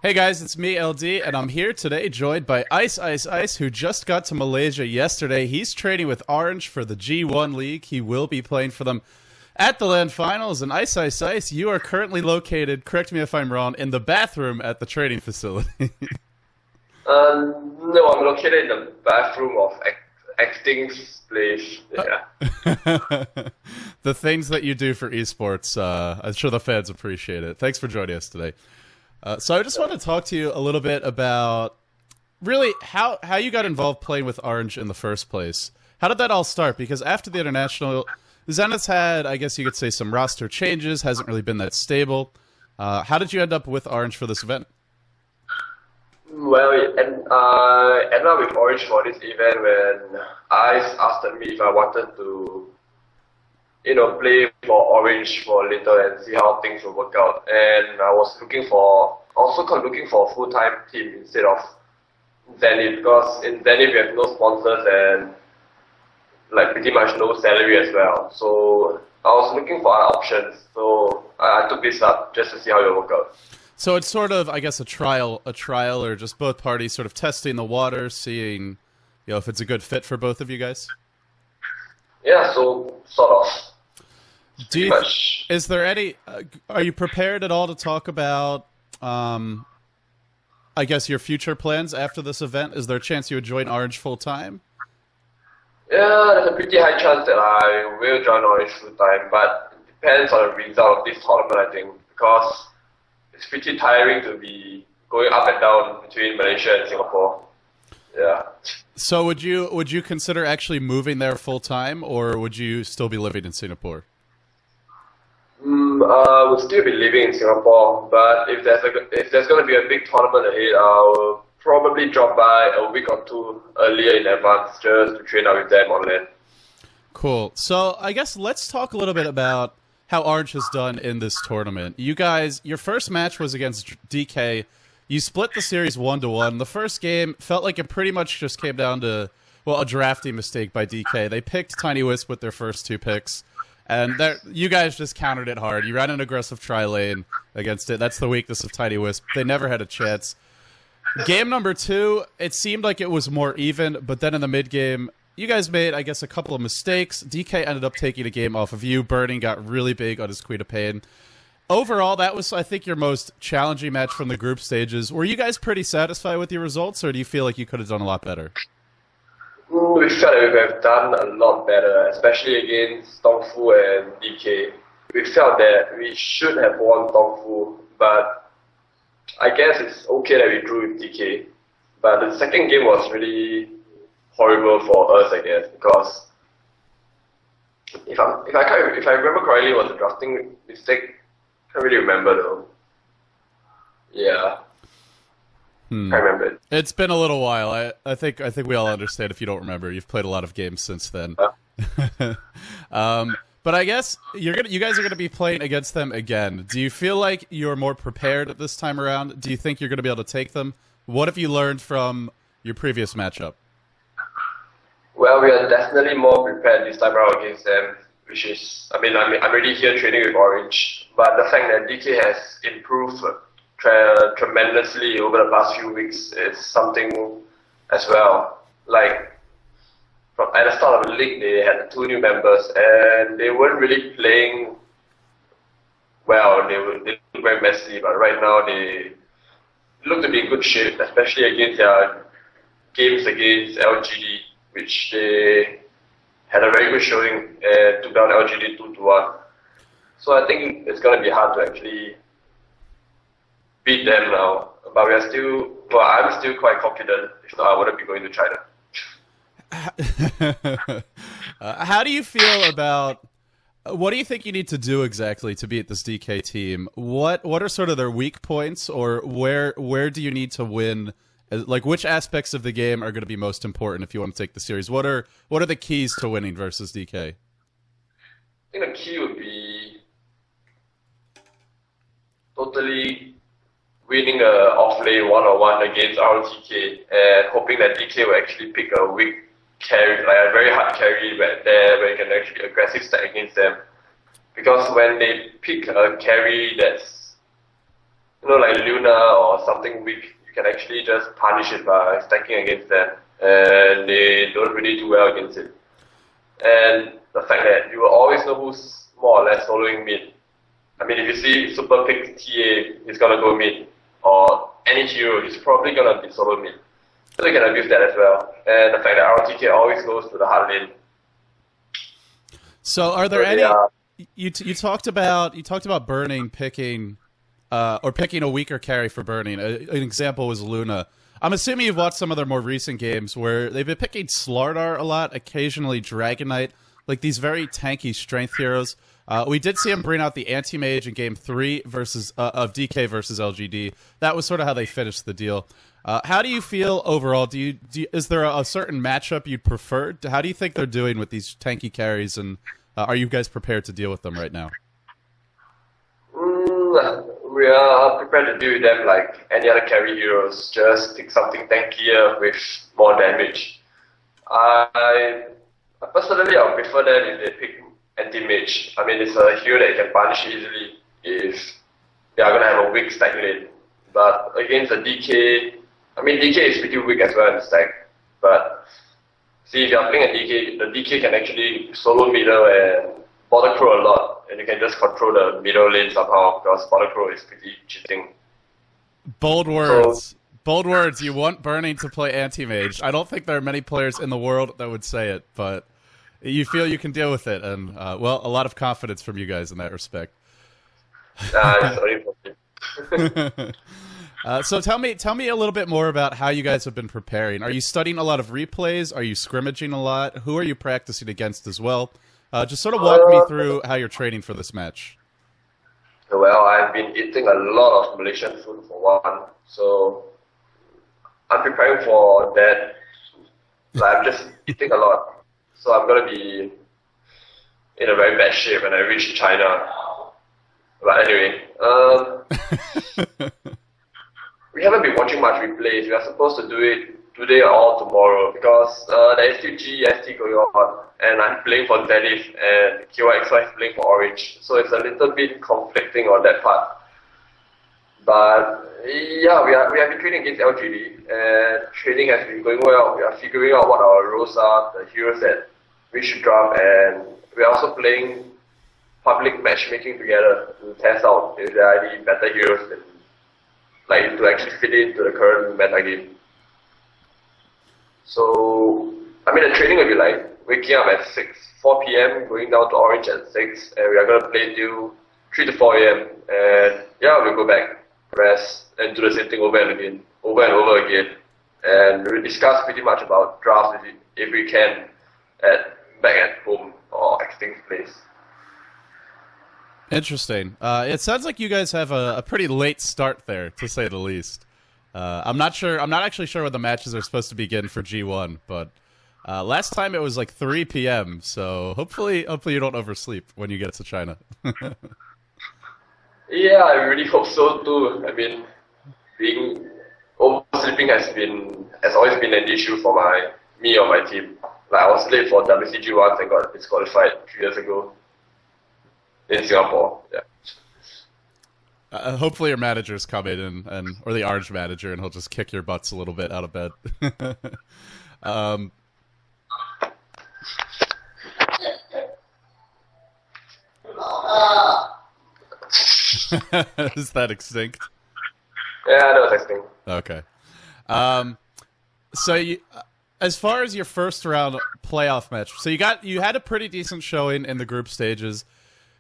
Hey guys, it's me, LD, and I'm here today joined by iceiceice, who just got to Malaysia yesterday. He's training with Orange for the G-1 League. He will be playing for them at the LAN Finals. And iceiceice, you are currently located, correct me if I'm wrong, in the bathroom at the training facility. No, I'm located in the bathroom of acting place. Yeah. The things that you do for esports, I'm sure the fans appreciate it. Thanks for joining us today. So I just want to talk to you a little bit about really how you got involved playing with Orange in the first place. How did that all start? Because after the International, Zenith's had, I guess you could say, some roster changes, hasn't really been that stable. How did you end up with Orange for this event? Well, I ended up with Orange for this event when Ice asked me if I wanted to, play for Orange for a little and see how things will work out. And I was looking for a full-time team instead of Zenith, because in Zenith we have no sponsors and pretty much no salary as well. So I was looking for other options. So I took this up just to see how it will work out. So it's sort of, I guess, a trial, or just both parties sort of testing the water, seeing, if it's a good fit for both of you guys. Yeah, so sort of. Is there any? Are you prepared at all to talk about, I guess, your future plans after this event? Is there a chance you would join Orange full time? Yeah, there's a pretty high chance that I will join Orange full time, but it depends on the result of this tournament, I think, because it's pretty tiring to be going up and down between Malaysia and Singapore. Yeah. So would you consider actually moving there full time, or would you still be living in Singapore? We'll still be living in Singapore, but if there's going to be a big tournament ahead, I'll probably drop by a week or two earlier in advance just to train out with them on LAN. Cool. So I guess let's talk a little bit about how Orange has done in this tournament. You guys, your first match was against DK. You split the series 1-1. The first game felt like it pretty much just came down to, well, a drafting mistake by DK. They picked tinywisp with their first two picks, and you guys just countered it hard. You ran an aggressive tri-lane against it. That's the weakness of tinywisp. They never had a chance. Game number 2, it seemed like it was more even, but then in the mid-game, you guys made, I guess, a couple of mistakes. DK ended up taking a game off of you. Burning got really big on his Queen of Pain. Overall, that was, I think, your most challenging match from the group stages. Were you guys pretty satisfied with your results, or do you feel like you could have done a lot better? We felt that we could have done a lot better, especially against Dongfu and DK. We felt that we should have won Dongfu, but I guess it's okay that we drew with DK. But the second game was really horrible for us, I guess, because if I remember correctly, it was a drafting mistake. Can't really remember though. Yeah. Can't remember it. It's been a little while. I think we all understand if you don't remember. You've played a lot of games since then. But I guess you guys are gonna be playing against them again. Do you feel like you're more prepared at this time around? Do you think you're gonna be able to take them? What have you learned from your previous matchup? Well, we are definitely more prepared this time around against them, which is, I'm already here training with Orange, but the fact that DK has improved tremendously over the past few weeks is something as well. Like, at the start of the league, they had 2 new members, and they weren't really playing well. They looked very messy, but right now they look to be in good shape, especially against their games against LGD, which they had a very good showing and took down LGD 2-1. So I think it's going to be hard to actually beat them now. But I'm still quite confident. If not, I wouldn't be going to China. How do you feel about, what do you think you need to do exactly to beat this DK team? What are sort of their weak points, or where do you need to win? Like, which aspects of the game are going to be most important if you want to take the series? What are the keys to winning versus DK? I think the key would be totally winning a off-lane one-on-one against ROTK and hoping that DK will actually pick a weak carry, like a very hard carry where you can actually aggressive stack against them. Because when they pick a carry that's like Luna or something weak, you can actually just punish it by stacking against them, and they don't really do well against it. And the fact that you will always know who's more or less following mid. I mean, if you see Super Pick TA, he's gonna go mid, or any hero, he's probably gonna be solo mid. So you can abuse that as well. And the fact that RTK always goes to the hard lane. So are there any? You talked about burning picking, or picking a weaker carry for burning. An example was Luna. I'm assuming you've watched some of their more recent games where they've been picking Slardar a lot, occasionally Dragon Knight, like these very tanky strength heroes. We did see him bring out the anti-mage in Game 3 versus of DK versus LGD. That was sort of how they finished the deal. How do you feel overall? Is there a certain matchup you'd prefer? How do you think they're doing with these tanky carries, and are you guys prepared to deal with them right now? We are prepared to deal with them like any other carry heroes. Just pick something tankier with more damage. Personally, I would prefer them if they pick anti-mage. I mean, it's a hero that you can punish easily if they are going to have a weak stack lane. But against a DK, I mean, DK is pretty weak as well in the stack. But see, if you are playing a DK, the DK can actually solo middle and border crow a lot. And you can just control the middle lane somehow because border crow is pretty cheating. Bold words. So, bold words. You want Burning to play anti-mage. I don't think there are many players in the world that would say it, but you feel you can deal with it, and well, a lot of confidence from you guys in that respect. So tell me a little bit more about how you guys have been preparing. Are you studying a lot of replays? Are you scrimmaging a lot? Who are you practicing against as well? Just sort of walk me through how you're training for this match. Well, I've been eating a lot of Malaysian food for one, so I'm preparing for that. Like, I'm just eating a lot, so I'm gonna be in a very bad shape when I reach China. But anyway, we haven't been watching much replays. We are supposed to do it today or tomorrow because there is still GST going on, and I'm playing for Zenith and KYXY is playing for Orange, so it's a little bit conflicting on that part. But yeah, we have been training against LGD, and training has been going well. We are figuring out what our roles are, the heroes that we should drop, and we are also playing public matchmaking together to test out if there are any better heroes that, like, to actually fit into the current meta game. So, I mean, the training will be like waking up at 4 p.m., going down to Orange at 6, and we are going to play till 3 to 4 a.m. And yeah, we'll go back, rest, and do the same thing over and over again. And we'll discuss pretty much about drafts if we can back at home or Extinct place. Interesting. It sounds like you guys have a pretty late start there, to say the least. I'm not actually sure when the matches are supposed to begin for G1, but last time it was like 3 p.m. So hopefully you don't oversleep when you get to China. Yeah, I really hope so too. I mean, oversleeping has always been an issue for me or my team. Like, I was late for WCG once and got disqualified 3 years ago in Singapore. Yeah. Hopefully your managers come in or the Orange manager, and he'll just kick your butts a little bit out of bed. Is that Extinct? Yeah, I know it's Extinct. Okay. So as far as your first round playoff match, so you had a pretty decent showing in the group stages.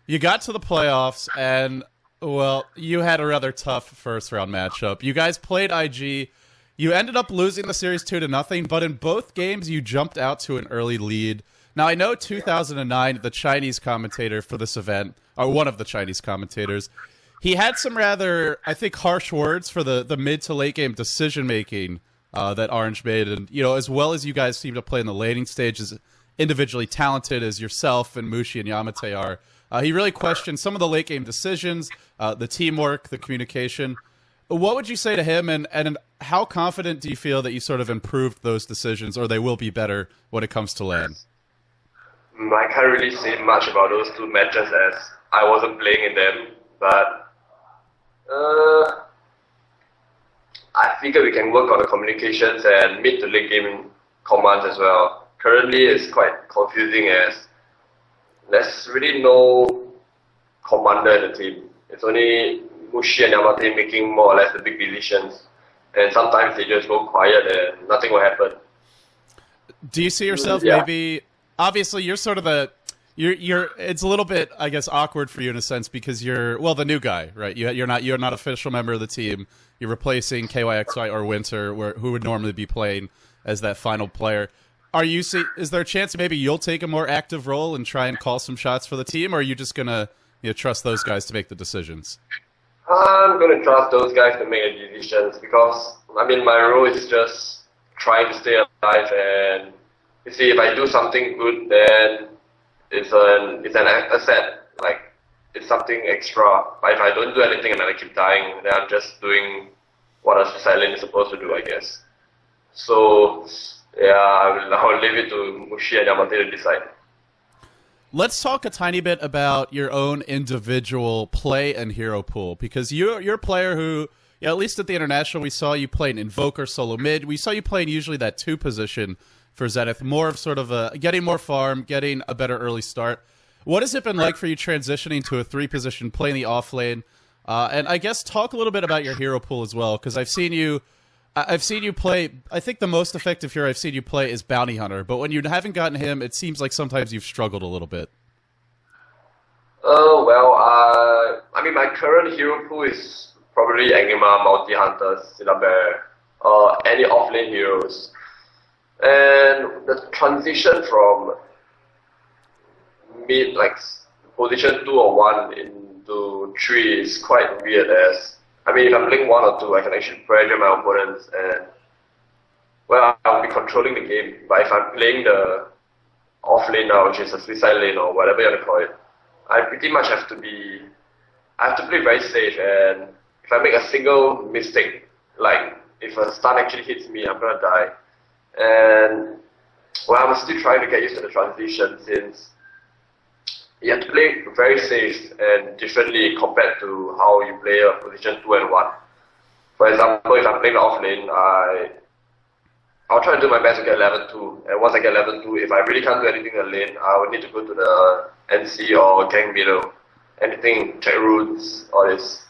You got to the playoffs, and well, you had a rather tough first round matchup. You guys played IG. You ended up losing the series 2-0, but in both games you jumped out to an early lead. Now, I know 2009, the Chinese commentator for this event, or one of the Chinese commentators, he had some rather, I think, harsh words for the mid to late game decision making that Orange made, and as well as you guys seem to play in the laning stage as individually talented as yourself and Mushi and Yamate are. He really questioned some of the late game decisions, the teamwork, the communication. What would you say to him, and how confident do you feel that you sort of improved those decisions, or they will be better when it comes to LAN? I can't really say much about those two matches as I wasn't playing in them, but I figure we can work on the communications and mid to late game commands as well. Currently, it's quite confusing as there's really no commander in the team. It's only Mushi and Yamate making more or less the big decisions. And sometimes they just go quiet and nothing will happen. Do you see yourself maybe... Obviously, you're sort of the... You're. It's a little bit, I guess, awkward for you in a sense because you're, well, the new guy, right? You're not an official member of the team. You're replacing KYXY or Winter, who would normally be playing as that final player. Is there a chance maybe you'll take a more active role and try and call some shots for the team, or are you just gonna trust those guys to make the decisions? I'm gonna trust those guys to make the decisions because I mean my role is just trying to stay alive, and you see if I do something good, then it's an asset, like it's something extra. But if I don't do anything and I keep dying, then I'm just doing what a silent is supposed to do, I guess. So yeah, I'll leave it to Mushi and Yamate to decide. Let's talk a tiny bit about your own individual play and hero pool, because you're a player who, at least at the International, we saw you playing Invoker, solo mid. We saw you playing usually that 2 position for Zenith, more of sort of getting more farm, getting a better early start. What has it been like for you transitioning to a 3 position, playing the off lane? And I guess talk a little bit about your hero pool as well, because I've seen you play. I think the most effective hero I've seen you play is Bounty Hunter, but when you haven't gotten him, it seems like sometimes you've struggled a little bit. Oh, well, I mean, my current hero pool is probably Enigma, Multi Hunter, Syllabear, any offlane heroes. And the transition from mid, like position 2 or 1 into 3 is quite weird as, I mean, if I'm playing 1 or 2, I can actually pressure my opponents and, well, I'll be controlling the game. But if I'm playing the off lane now, which is a suicide lane or whatever you want to call it, I pretty much have to play very safe, and if I make a single mistake, like if a stun actually hits me, I'm gonna die. And well, I'm still trying to get used to the transition since you have to play very safe and differently compared to how you play a position 2 and 1. For example, if I'm playing off lane, I'll try to do my best to get level 2, and once I get level 2, if I really can't do anything in the lane, I will need to go to the NC or gang middle, anything, check runes, all this.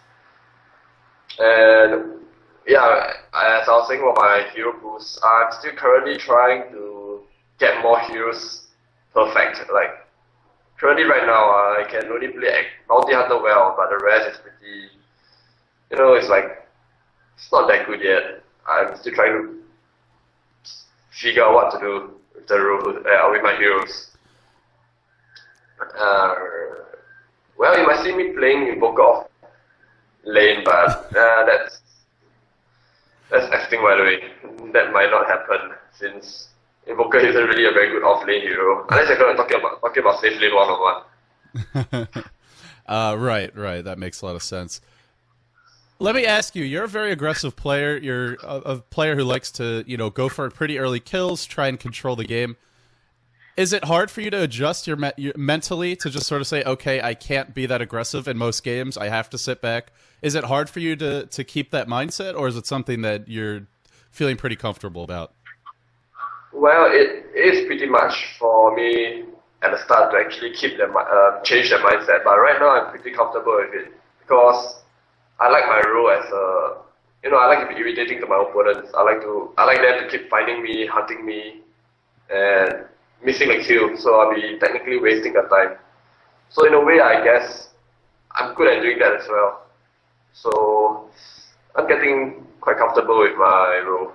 And yeah, as I was saying about my hero pools, I'm still currently trying to get more heroes perfect. Like, currently right now, I can only play Multi Hunter well, but the rest is pretty, it's like, it's not that good yet. I'm still trying to figure out what to do with with my heroes. Well, you might see me playing Invoker off lane, but that's acting by the way. That might not happen since Invoker isn't really a very good off lane hero, unless you're going to talking about safe lane 1-on-1. Right. That makes a lot of sense. Let me ask you, you're a very aggressive player. You're a player who likes to, go for pretty early kills, try and control the game. Is it hard for you to adjust your mentally to just sort of say, okay, I can't be that aggressive in most games. I have to sit back. Is it hard for you to keep that mindset, or is it something that you're feeling pretty comfortable about? Well, it is pretty much for me at the start to actually keep change the mindset. But right now, I'm pretty comfortable with it because I like my role as I like to be irritating to my opponents. I like them to keep finding me, hunting me, and missing a kill, so I'll be technically wasting their time. So in a way, I guess I'm good at doing that as well. So I'm getting quite comfortable with my role.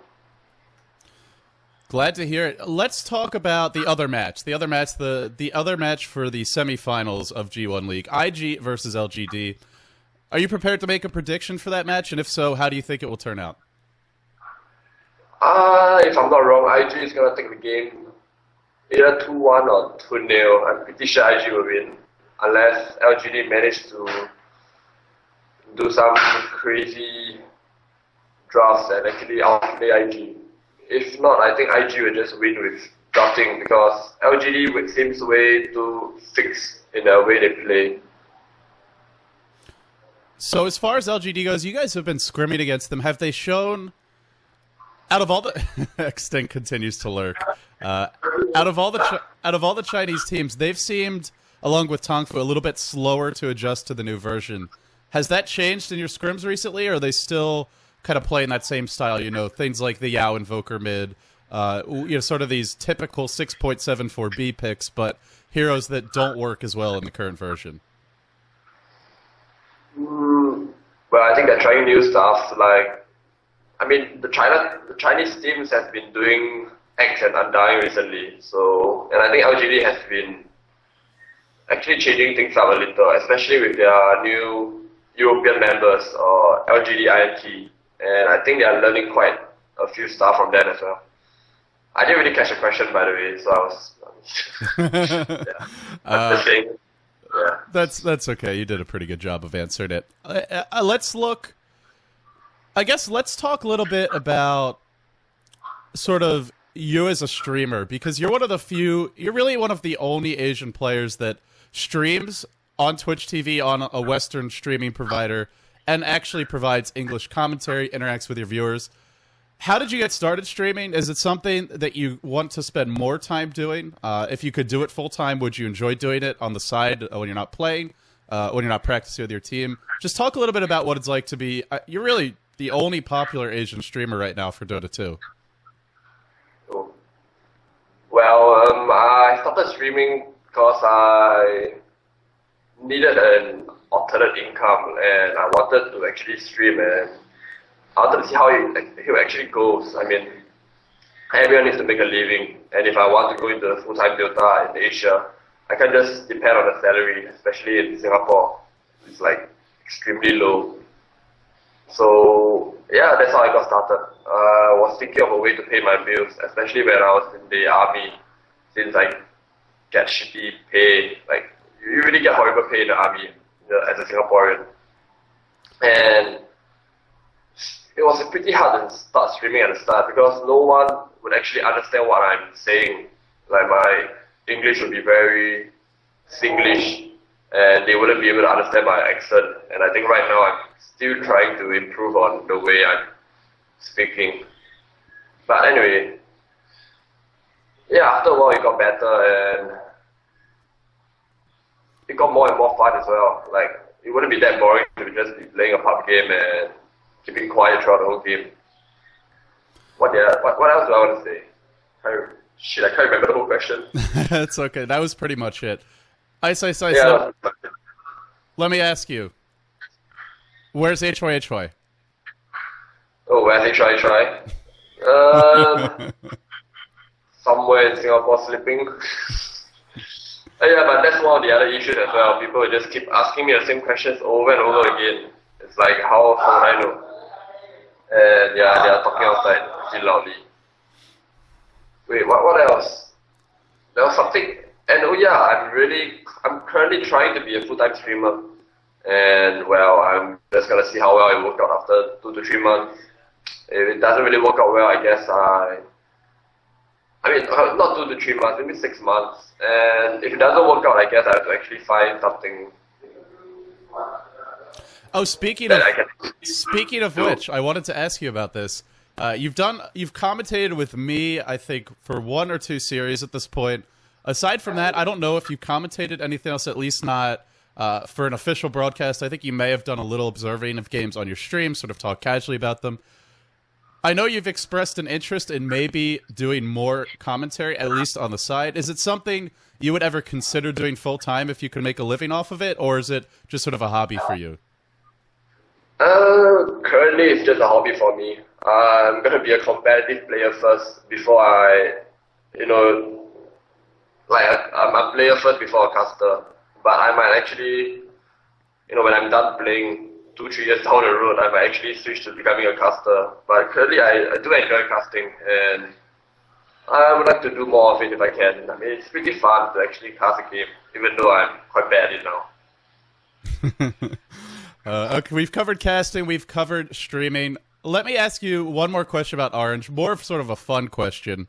Glad to hear it. Let's talk about the other match. The other match for the semifinals of G1 League, IG versus LGD. Are you prepared to make a prediction for that match? And if so, how do you think it will turn out? If I'm not wrong, IG is going to take the game either 2-1 or 2-0. I'm pretty sure IG will win, unless LGD manage to do some crazy drafts and actually outplay IG. If not, I think IG will just win with drafting because LGD seems way too fixed in the way they play. So as far as LGD goes, you guys have been scrimming against them. Have they shown Out of all the Extinct continues to lurk. Out of all the Chinese teams, they've seemed, along with Tongfu, a little bit slower to adjust to the new version. Has that changed in your scrims recently, or are they still kind of playing that same style? You know, things like the Yao Invoker mid, sort of these typical 6.74B picks, but heroes that don't work as well in the current version. Well, I think they're trying new stuff. Like, I mean, the Chinese teams have been doing X and Undying recently. So, and I think LGD has been actually changing things up a little, especially with their new European members or LGD INT. And I think they are learning quite a few stuff from them as well. I didn't really catch the question, by the way, so I was I'm just saying. Yeah. That's okay. You did a pretty good job of answering it. Let's talk a little bit about sort of you as a streamer, because you're really one of the only Asian players that streams on Twitch TV on a Western streaming provider and actually provides English commentary, interacts with your viewers. How did you get started streaming? Is it something that you want to spend more time doing? If you could do it full time, would you enjoy doing it on the side when you're not playing, when you're not practicing with your team? Just talk a little bit about what it's like to be. You're really the only popular Asian streamer right now for Dota 2. Well, I started streaming because I needed an alternate income, and I wanted to actually stream, and I wanted to see how it actually goes. I mean, everyone needs to make a living, and if I want to go into full-time Dota in Asia, I can just depend on the salary, especially in Singapore. It's like extremely low. So yeah, that's how I got started. I was thinking of a way to pay my bills, especially when I was in the army, since I get shitty pay. Like, you really get horrible pay in the army as a Singaporean. And it was pretty hard to start streaming at the start because no one would actually understand what I'm saying. Like, my English would be very Singlish, and they wouldn't be able to understand my accent. And I think right now I'm still trying to improve on the way I'm speaking. But anyway, yeah, after a while it got better, and it got more and more fun as well. Like, it wouldn't be that boring to just be playing a pub game and keeping quiet throughout the whole game. What else do I want to say? I can't remember the whole question. That's okay. That was pretty much it. Iceiceice, Yeah. let me ask you, where's HYHY? Oh, where's HYHY? Somewhere in Singapore sleeping. Yeah, but that's one of the other issues as well. People just keep asking me the same questions over and over again. It's like, how would I know? And yeah, they are talking outside pretty loudly. Wait, what else? There was something, and oh yeah, I'm currently trying to be a full-time streamer. And well, I'm just gonna see how well it works out after 2 to 3 months. If it doesn't really work out well, I guess not 2 to 3 months, maybe 6 months. And if it doesn't work out, I guess I have to actually find something. Oh, speaking of which, I wanted to ask you about this. You've commentated with me, I think, for 1 or 2 series at this point. Aside from that, I don't know if you commentated anything else, at least not for an official broadcast. I think you may have done a little observing of games on your stream, sort of talk casually about them. I know you've expressed an interest in maybe doing more commentary, at least on the side. Is it something you would ever consider doing full-time if you could make a living off of it, or is it just sort of a hobby for you? Currently, it's just a hobby for me. I'm going to be a competitive player first before I'm a player first before a caster. But I might actually, when I'm done playing 2-3 years down the road, I might actually switch to becoming a caster. But currently, I do enjoy casting, and I would like to do more of it if I can. I mean, it's pretty fun to actually cast a game, even though I'm quite bad at it now. Okay, we've covered casting, we've covered streaming. Let me ask you one more question about Orange, more of sort of a fun question.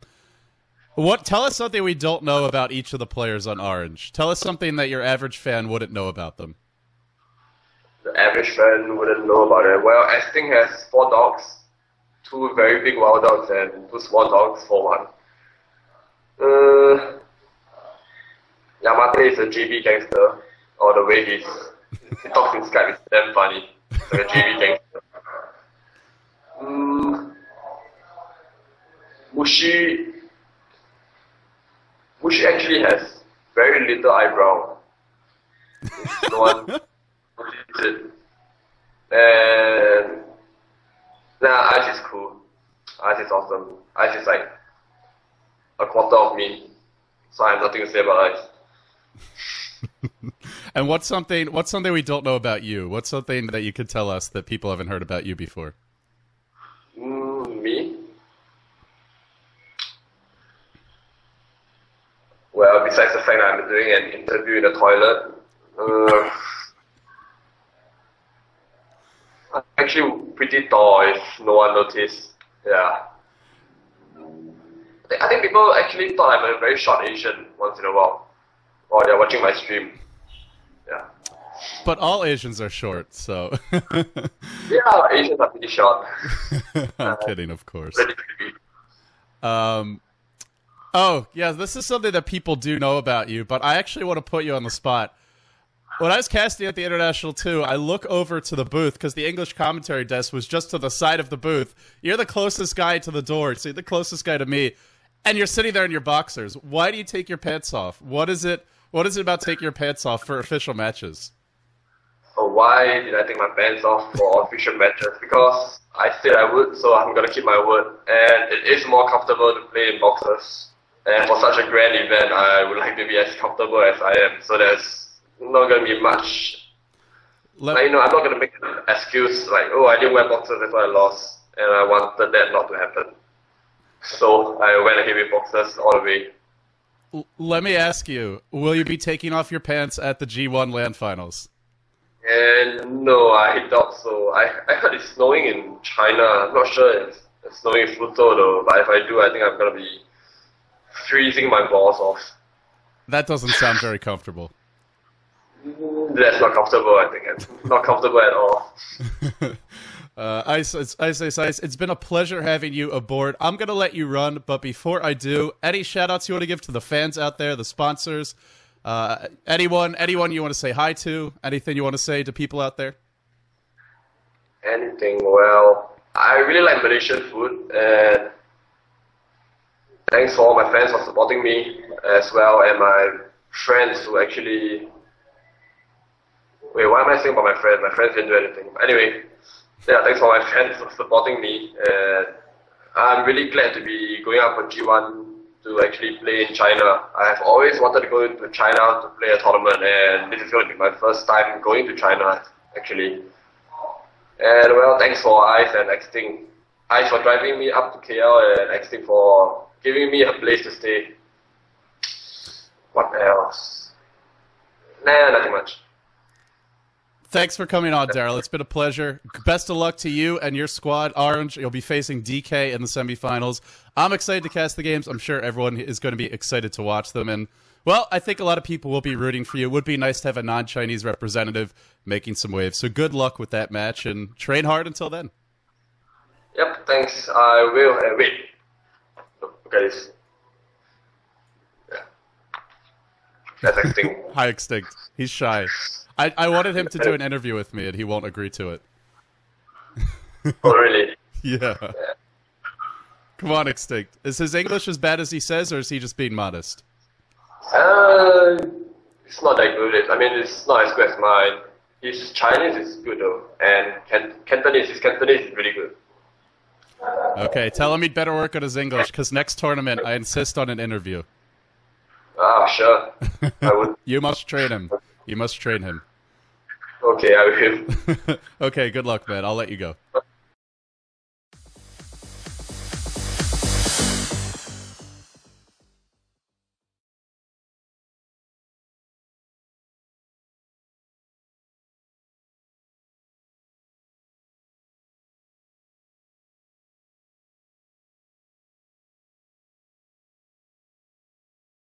Tell us something we don't know about each of the players on Orange. Tell us something that your average fan wouldn't know about them. The average fan wouldn't know about it. Well, Esting has 4 dogs. two very big wild dogs and two small dogs for one. Yamate is a JB gangster, or the way he talks in Skype is damn funny. It's like a JB gangster. Mushi actually has very little eyebrow. No one notices it. And Ice is cool. Ice is awesome. Ice is like a quarter of me, so I have nothing to say about Ice. And what's something we don't know about you? What's something that you could tell us that people haven't heard about you before? Me? Well, besides the fact that I'm doing an interview in the toilet, I'm actually pretty tall if no one noticed. Yeah. I think people actually thought I'm a very short Asian once in a while they're watching my stream. Yeah. But all Asians are short, so... Yeah, Asians are pretty short. I'm kidding, of course. Really creepy. Oh, yeah, this is something that people do know about you, but I actually want to put you on the spot. When I was casting at the International 2, I look over to the booth, because the English commentary desk was just to the side of the booth. You're the closest guy to the door, so you're the closest guy to me, and you're sitting there in your boxers. Why do you take your pants off? What is it about taking your pants off for official matches? So why did I take my pants off for official matches? Because I said I would, so I'm going to keep my word. And it is more comfortable to play in boxers. And for such a grand event, I would like to be as comfortable as I am. So there's not going to be much. I'm not going to make an excuse like, oh, I didn't wear boxers, that's why I lost. And I wanted that not to happen. So I went ahead with boxers all the way. Let me ask you, will you be taking off your pants at the G1 Land Finals? And no, I doubt so. I heard it's snowing in China. I'm not sure it's snowing in Futo though, but if I do, I think I'm going to be freezing my balls off. That doesn't sound very comfortable. That's not comfortable, I think. It's not comfortable at all. Ice, it's been a pleasure having you aboard. I'm going to let you run, but before I do, any shout-outs you want to give to the fans out there, the sponsors, anyone you want to say hi to, anything you want to say to people out there? Anything, well, I really like Malaysian food, and thanks for all my fans for supporting me as well, and my friends who actually... Wait, why am I saying about my friends? My friends didn't do anything. Anyway, yeah, thanks for my fans for supporting me. And I'm really glad to be going out for G1 to actually play in China. I have always wanted to go to China to play a tournament, and this is going to be my first time going to China, actually. And well, thanks for Ice and Xting. Ice for driving me up to KL, and Xting for giving me a place to stay. What else? Nah, nothing much. Thanks for coming on, Daryl. It's been a pleasure. Best of luck to you and your squad, Orange. You'll be facing DK in the semifinals. I'm excited to cast the games. I'm sure everyone is going to be excited to watch them. And, well, I think a lot of people will be rooting for you. It would be nice to have a non-Chinese representative making some waves. So good luck with that match, and train hard until then. Yep, thanks. I will. Wait. Okay. Yeah. That's Extinct. Hi, Extinct. He's shy. I wanted him to do an interview with me, and he won't agree to it. Oh, really? Yeah. Come on, Extinct. Is his English as bad as he says, or is he just being modest? It's not that good. I mean, it's not as good as mine. His Chinese is good, though. And his Cantonese is really good. Okay, tell him he'd better work on his English, because next tournament, I insist on an interview. Ah, sure. I would. You must train him. You must train him. Okay, I will. Okay, good luck, man. I'll let you go.